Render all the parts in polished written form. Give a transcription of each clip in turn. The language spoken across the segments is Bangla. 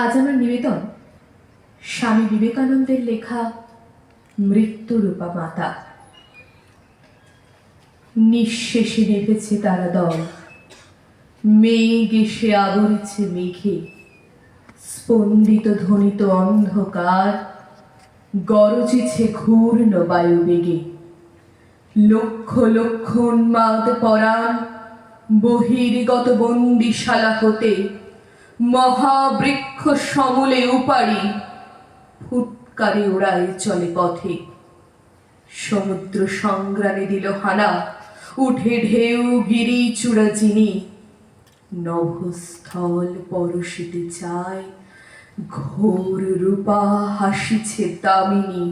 আজ আমার নিবেদন স্বামী বিবেকানন্দের লেখা মৃত্যুরূপা মাতা। নিঃশেষে নেমেছে তারা দল, মেঘ এসে আবরেছে মেঘে, স্পন্দিত ধ্বনিত অন্ধকার, গরজেছে ঘূর্ণ বায়ুবেগে। লক্ষ লক্ষ উন্মাদ পরাণ বহির্গত বন্দিশালা হতে মহাবৃক্ষ সমূলে উপাড়ি ফুৎকারে ওড়ায় চলে পথে। সমুদ্র সংগ্রামে দিল হানা, উঠে ঢেউ গিরি চূড়া যিনি, নভস্থল পরশিতে চায়, ঘোর রূপা হাসিছে দামিনী।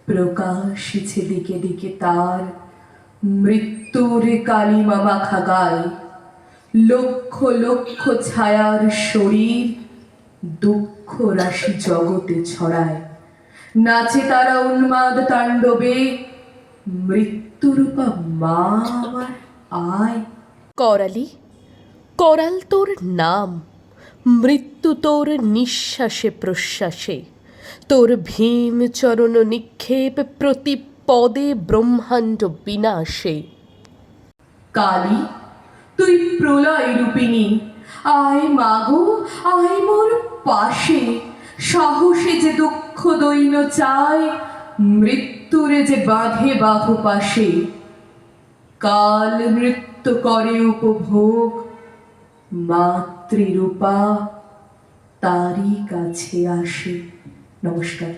প্রকাশিছে দিকে দিকে তার মৃত্যুর কালিমা মাখা গায়। লক্ষ লক্ষ ছায়ার শরীর দুঃখ রাশি জগতে ছড়ায়। নাচে তারা উন্মাদ তাণ্ডবে, মৃত্যুরূপা মা আমার আয়। করালি, করাল তোর নাম, মৃত্যু তোর নিঃশ্বাসে প্রশ্বাসে, তোর ভীম চরণ নিক্ষেপ প্রতি পদে ব্রহ্মাণ্ড বিনাশে। কালী তুই প্রলয় রূপিণী, আয় মাগো আয় মোর পাশে। সাহসে যে দুঃখ দৈন্য চায়, মৃত্যুরে যে বাঁধে বাহু পাশে। কাল নৃত্য করে উপভোগ, মাতৃরূপা তারই কাছে আসে। নমস্কার।